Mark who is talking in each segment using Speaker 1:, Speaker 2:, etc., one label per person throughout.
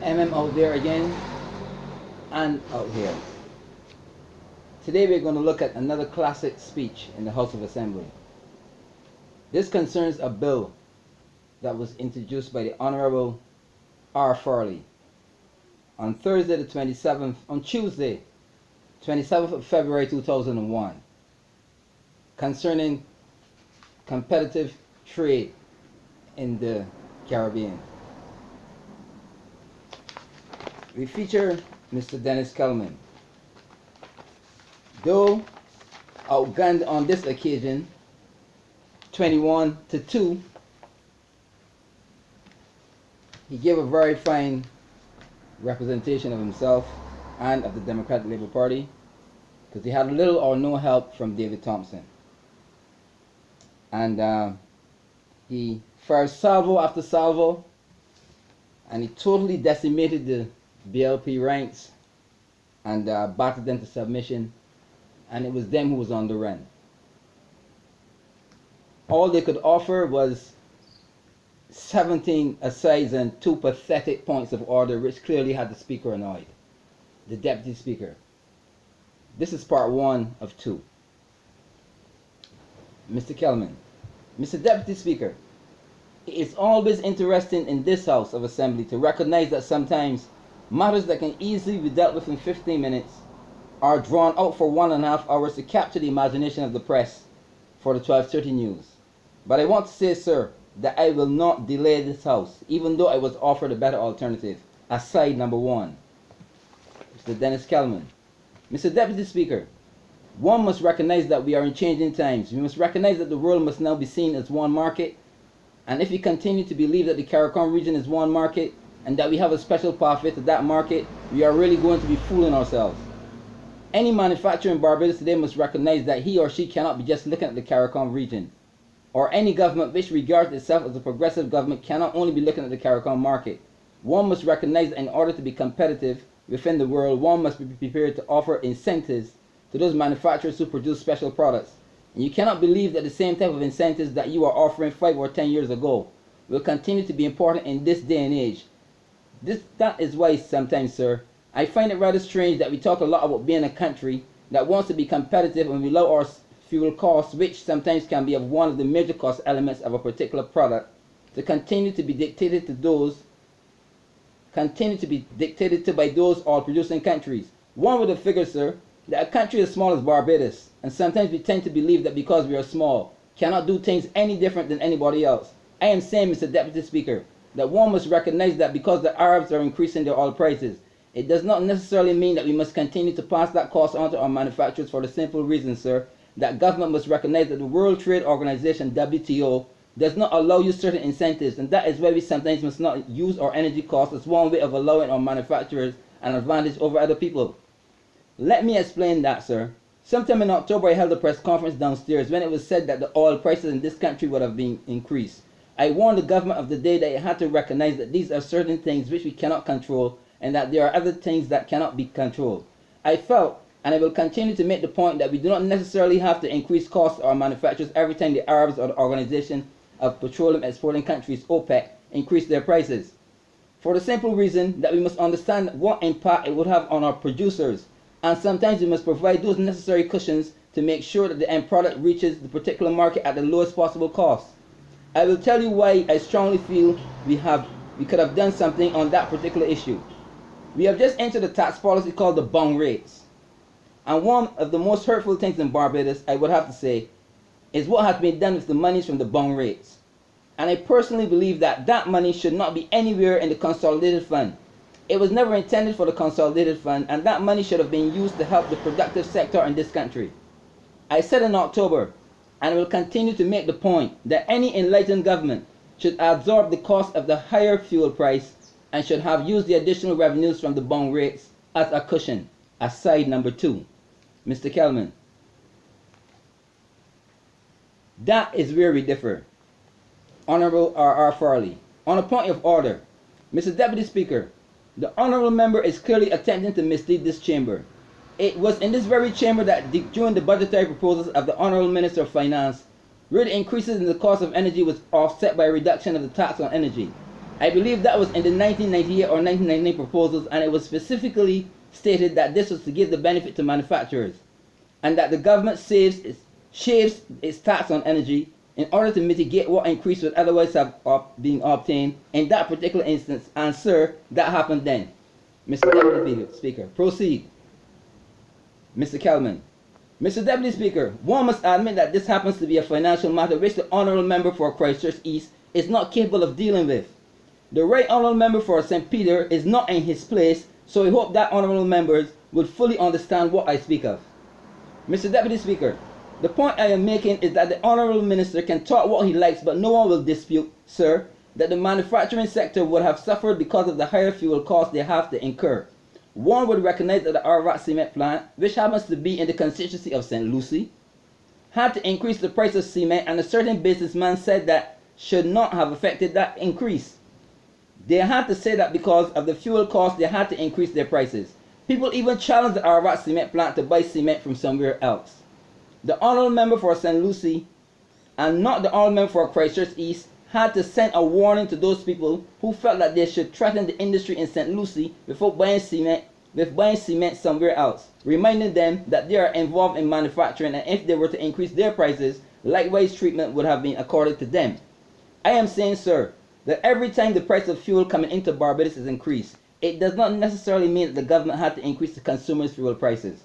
Speaker 1: M.M Out There again, and out here. Today we're going to look at another classic speech in the House of Assembly. This concerns a bill that was introduced by the Honorable R. Farley on Tuesday, 27th of February 2001, concerning competitive trade in the Caribbean. We feature Mr. Dennis Kellman. Though outgunned on this occasion 21-2, he gave a very fine representation of himself and of the Democratic Labour Party, because he had little or no help from David Thompson. And he fired salvo after salvo, and he totally decimated the B.L.P ranks and battered them to submission, and it was them who was on the run. All they could offer was 17 asides and 2 pathetic points of order, which clearly had the Speaker annoyed, the Deputy Speaker. This is part 1 of 2. Mr. Kellman. Mr. Deputy Speaker, it is always interesting in this House of Assembly to recognize that sometimes matters that can easily be dealt with in 15 minutes are drawn out for 1.5 hours to capture the imagination of the press for the 12:30 news. But I want to say, sir, that I will not delay this House, even though I was offered a better alternative. Aside number 1. Mr. Dennis Kellman. Mr. Deputy Speaker, one must recognize that we are in changing times. We must recognize that the world must now be seen as one market. And if we continue to believe that the CARICOM region is one market, and that we have a special pathway to that market, we are really going to be fooling ourselves. Any manufacturer in Barbados today must recognize that he or she cannot be just looking at the CARICOM region. Or any government which regards itself as a progressive government cannot only be looking at the CARICOM market. One must recognize that in order to be competitive within the world, one must be prepared to offer incentives to those manufacturers who produce special products. And you cannot believe that the same type of incentives that you are offering 5 or 10 years ago will continue to be important in this day and age. That is why sometimes, sir, I find it rather strange that we talk a lot about being a country that wants to be competitive and we lower our fuel costs, which sometimes can be of one of the major cost elements of a particular product, to continue to be dictated to by those all producing countries. One would have figured, sir, that a country as small as Barbados, and sometimes we tend to believe that because we are small, cannot do things any different than anybody else. I am saying, Mr. Deputy Speaker, that one must recognize that because the Arabs are increasing their oil prices, it does not necessarily mean that we must continue to pass that cost on to our manufacturers, for the simple reason, sir, that government must recognize that the World Trade Organization, WTO, does not allow you certain incentives, and that is why we sometimes must not use our energy costs as one way of allowing our manufacturers an advantage over other people. Let me explain that, sir. Sometime in October, I held a press conference downstairs when it was said that the oil prices in this country would have been increased. I warned the government of the day that it had to recognize that these are certain things which we cannot control, and that there are other things that cannot be controlled. I felt, and I will continue to make the point, that we do not necessarily have to increase costs to our manufacturers every time the Arabs or the Organization of Petroleum Exporting Countries, OPEC, increase their prices. For the simple reason that we must understand what impact it would have on our producers, and sometimes we must provide those necessary cushions to make sure that the end product reaches the particular market at the lowest possible cost. I will tell you why I strongly feel we could have done something on that particular issue. We have just entered a tax policy called the bond rates. And one of the most hurtful things in Barbados, I would have to say, is what has been done with the monies from the bond rates. And I personally believe that that money should not be anywhere in the consolidated fund. It was never intended for the consolidated fund, and that money should have been used to help the productive sector in this country. I said in October, and will continue to make the point, that any enlightened government should absorb the cost of the higher fuel price and should have used the additional revenues from the bond rates as a cushion. Aside number 2. Mr. Kellman. That is where we differ. Honorable R. Farley. On a point of order, Mr. Deputy Speaker, the honorable member is clearly attempting to mislead this chamber. It was in this very chamber that during the budgetary proposals of the Honorable Minister of Finance, where the increases in the cost of energy was offset by a reduction of the tax on energy. I believe that was in the 1998 or 1999 proposals, and it was specifically stated that this was to give the benefit to manufacturers, and that the government shaves its tax on energy in order to mitigate what increase would otherwise have been obtained in that particular instance. And sir, that happened then. Mr. Deputy Speaker, proceed. Mr. Kellman. Mr. Deputy Speaker, one must admit that this happens to be a financial matter which the Honourable Member for Christchurch East is not capable of dealing with. The Right Honourable Member for St. Peter is not in his place, so I hope that Honourable Members will fully understand what I speak of. Mr. Deputy Speaker, the point I am making is that the Honourable Minister can talk what he likes, but no one will dispute, sir, that the manufacturing sector would have suffered because of the higher fuel costs they have to incur. One would recognize that the Arvat cement plant, which happens to be in the constituency of St. Lucie, had to increase the price of cement, and a certain businessman said that should not have affected that increase. They had to say that because of the fuel costs, they had to increase their prices. People even challenged the Arvat cement plant to buy cement from somewhere else. The Honourable Member for St. Lucie, and not the Honourable Member for Christchurch East, had to send a warning to those people who felt that they should threaten the industry in St. Lucie before buying cement somewhere else, reminding them that they are involved in manufacturing, and if they were to increase their prices, likewise treatment would have been accorded to them. I am saying, sir, that every time the price of fuel coming into Barbados is increased, it does not necessarily mean that the government had to increase the consumers' fuel prices.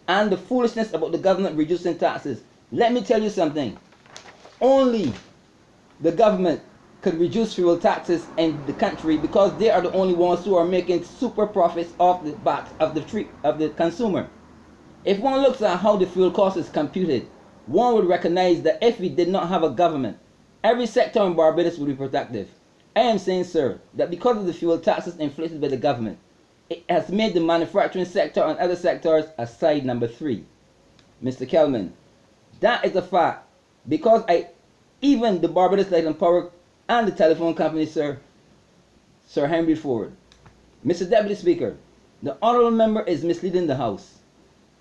Speaker 1: And the foolishness about the government reducing taxes, let me tell you something. Only the government could reduce fuel taxes in the country because they are the only ones who are making super profits off the backs of the consumer. If one looks at how the fuel cost is computed, one would recognize that if we did not have a government, every sector in Barbados would be productive. I am saying, sir, that because of the fuel taxes inflicted by the government, it has made the manufacturing sector and other sectors a side number 3. Mr. Kellman, that is a fact, because even the Barbados Light and Power and the telephone company, Sir Henry Ford. Mr. Deputy Speaker, the Honourable Member is misleading the House.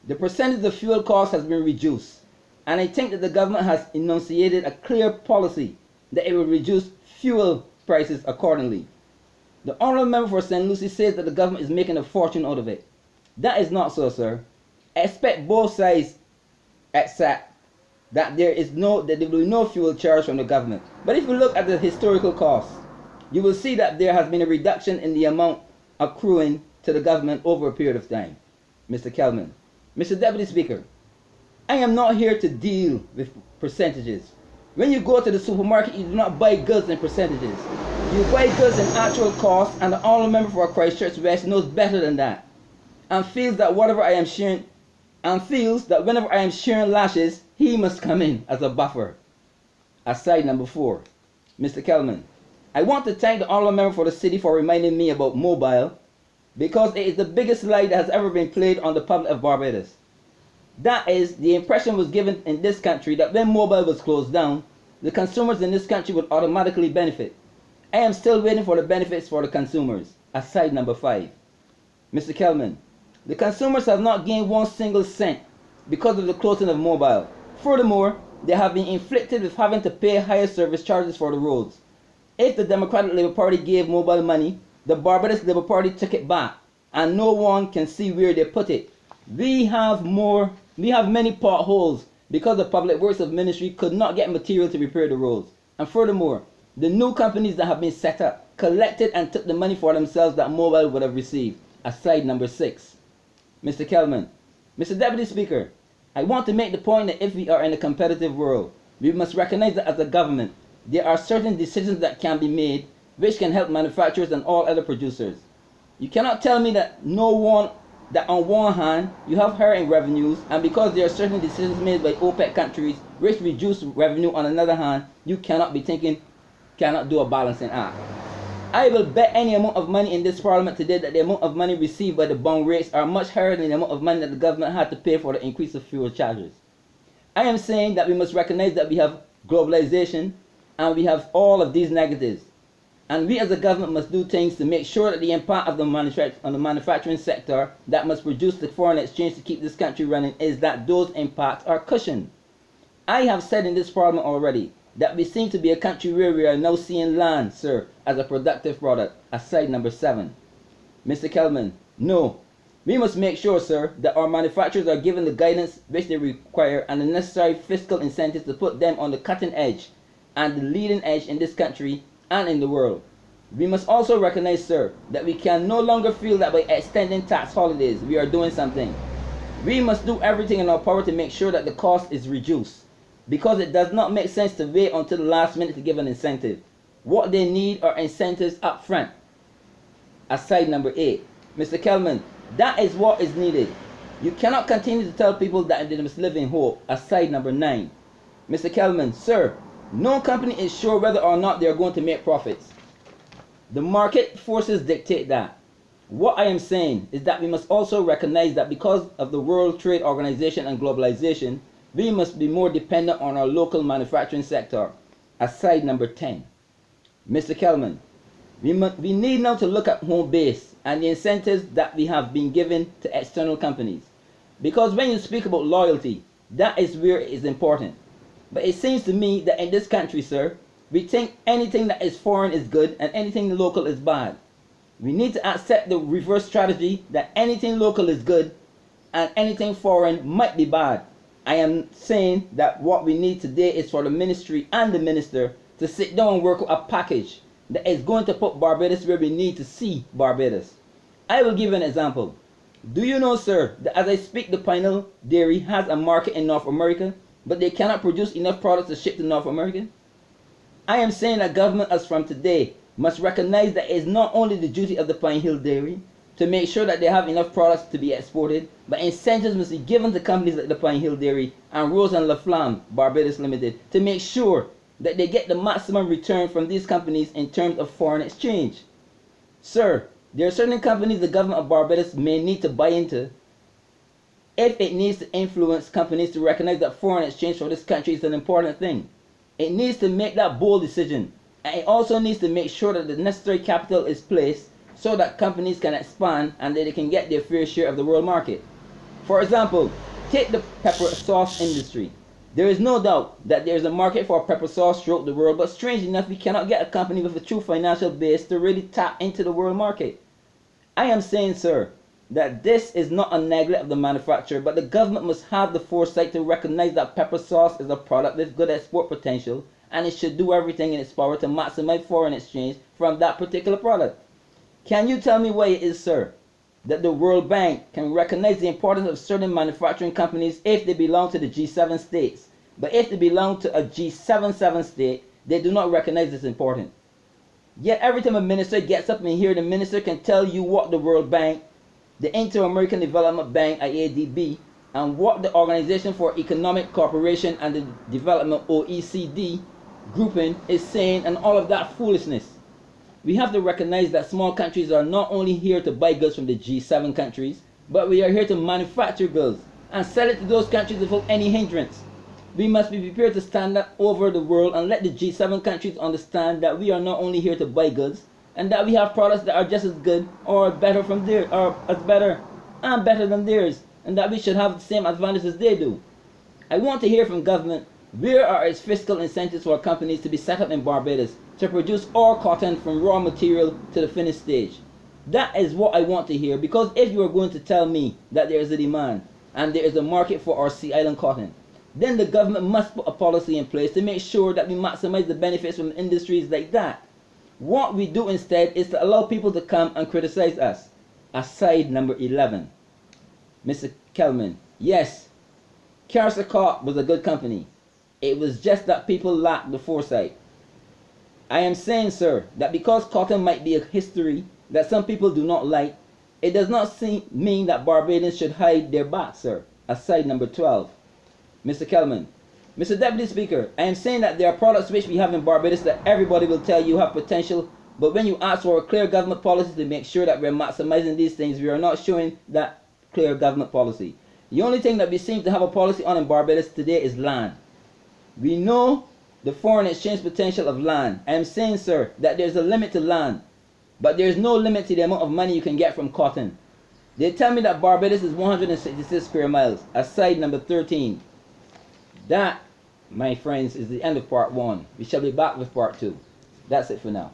Speaker 1: The percentage of fuel costs has been reduced, and I think that the government has enunciated a clear policy that it will reduce fuel prices accordingly. The Honourable Member for St. Lucie says that the government is making a fortune out of it. That is not so, sir. I expect both sides accept that there will be no fuel charge from the government. But if you look at the historical costs, you will see that there has been a reduction in the amount accruing to the government over a period of time. Mr. Kellman. Mr. Deputy Speaker, I am not here to deal with percentages. When you go to the supermarket, you do not buy goods in percentages. You buy goods in actual cost, and the Honourable Member for Christchurch West knows better than that, and feels that whenever I am sharing lashes, he must come in as a buffer. Aside number 4, Mr. Kellman, I want to thank the Honourable Member for the city for reminding me about mobile, because it is the biggest lie that has ever been played on the public of Barbados. That is, the impression was given in this country that when mobile was closed down, the consumers in this country would automatically benefit. I am still waiting for the benefits for the consumers. Aside number 5. Mr. Kellman, the consumers have not gained 1 single cent because of the closing of mobile. Furthermore, they have been inflicted with having to pay higher service charges for the roads. If the Democratic Labour Party gave mobile money, the Barbados Labour Party took it back, and no one can see where they put it. We have many potholes because the Public Works of Ministry could not get material to repair the roads. And furthermore, the new companies that have been set up collected and took the money for themselves that mobile would have received. Aside number 6. Mr. Kellman, Mr. Deputy Speaker, I want to make the point that if we are in a competitive world, we must recognize that as a government, there are certain decisions that can be made which can help manufacturers and all other producers. You cannot tell me that on one hand, you have higher revenues, and because there are certain decisions made by OPEC countries which reduce revenue, on another hand, you cannot do a balancing act. I will bet any amount of money in this parliament today that the amount of money received by the bond rates are much higher than the amount of money that the government had to pay for the increase of fuel charges. I am saying that we must recognize that we have globalization and we have all of these negatives. And we as a government must do things to make sure that the impact of the manufacturing sector that must produce the foreign exchange to keep this country running is that those impacts are cushioned. I have said in this parliament already that we seem to be a country where we are now seeing land, sir, as a productive product. Aside number 7. Mr. Kellman, no. We must make sure, sir, that our manufacturers are given the guidance which they require and the necessary fiscal incentives to put them on the cutting edge and the leading edge in this country and in the world. We must also recognize, sir, that we can no longer feel that by extending tax holidays we are doing something. We must do everything in our power to make sure that the cost is reduced, because it does not make sense to wait until the last minute to give an incentive. What they need are incentives up front. Aside number 8. Mr. Kellman, that is what is needed. You cannot continue to tell people that they must live in hope. Aside number 9. Mr. Kellman, sir, no company is sure whether or not they are going to make profits. The market forces dictate that. What I am saying is that we must also recognize that because of the World Trade Organization and globalization, we must be more dependent on our local manufacturing sector. Aside number 10. Mr. Kellman, we need now to look at home base and the incentives that we have been given to external companies. Because when you speak about loyalty, that is where it is important. But it seems to me that in this country, sir, we think anything that is foreign is good and anything local is bad. We need to accept the reverse strategy that anything local is good and anything foreign might be bad. I am saying that what we need today is for the ministry and the minister to sit down and work a package that is going to put Barbados where we need to see Barbados. I will give an example. Do you know, sir, that as I speak, the Pineal Dairy has a market in North America, but they cannot produce enough products to ship to North America? I am saying that government as from today must recognize that it is not only the duty of the Pine Hill Dairy to make sure that they have enough products to be exported, but incentives must be given to companies like the Pine Hill Dairy and Rose and La Flamme Barbados Limited to make sure that they get the maximum return from these companies in terms of foreign exchange. Sir, there are certain companies the government of Barbados may need to buy into if it needs to influence companies to recognize that foreign exchange for this country is an important thing. It needs to make that bold decision, and it also needs to make sure that the necessary capital is placed so that companies can expand and that they can get their fair share of the world market. For example, take the pepper sauce industry. There is no doubt that there is a market for pepper sauce throughout the world, but strangely enough, we cannot get a company with a true financial base to really tap into the world market. I am saying, sir, that this is not a neglect of the manufacturer, but the government must have the foresight to recognize that pepper sauce is a product with good export potential, and it should do everything in its power to maximize foreign exchange from that particular product. Can you tell me why it is, sir, that the World Bank can recognize the importance of certain manufacturing companies if they belong to the G7 states, but if they belong to a G77 state, they do not recognize this importance? Yet every time a minister gets up in here, the minister can tell you what the World Bank, the Inter-American Development Bank, IADB, and what the Organization for Economic Cooperation and the Development, OECD, grouping is saying, and all of that foolishness. We have to recognize that small countries are not only here to buy goods from the G7 countries, but we are here to manufacture goods and sell it to those countries without any hindrance. We must be prepared to stand up over the world and let the G7 countries understand that we are not only here to buy goods, and that we have products that are just as good or better from theirs, or as better and better than theirs, and that we should have the same advantage as they do. I want to hear from government, where are its fiscal incentives for companies to be set up in Barbados to produce our cotton from raw material to the finished stage? That is what I want to hear, because if you are going to tell me that there is a demand and there is a market for our Sea Island cotton, then the government must put a policy in place to make sure that we maximize the benefits from industries like that. What we do instead is to allow people to come and criticize us. Aside number 11. Mr. Kellman, yes, Kersakot was a good company. It was just that people lacked the foresight. I am saying, sir, that because cotton might be a history that some people do not like, it does not mean that Barbadians should hide their backs, sir. Aside number 12. Mr. Kellman, Mr. Deputy Speaker, I am saying that there are products which we have in Barbados that everybody will tell you have potential, but when you ask for a clear government policy to make sure that we're maximizing these things, we are not showing that clear government policy. The only thing that we seem to have a policy on in Barbados today is land. We know the foreign exchange potential of land. I am saying, sir, that there's a limit to land, but there's no limit to the amount of money you can get from cotton. They tell me that Barbados is 166 square miles. Aside number 13. That my friends, is the end of part 1. We shall be back with part 2. That's it for now.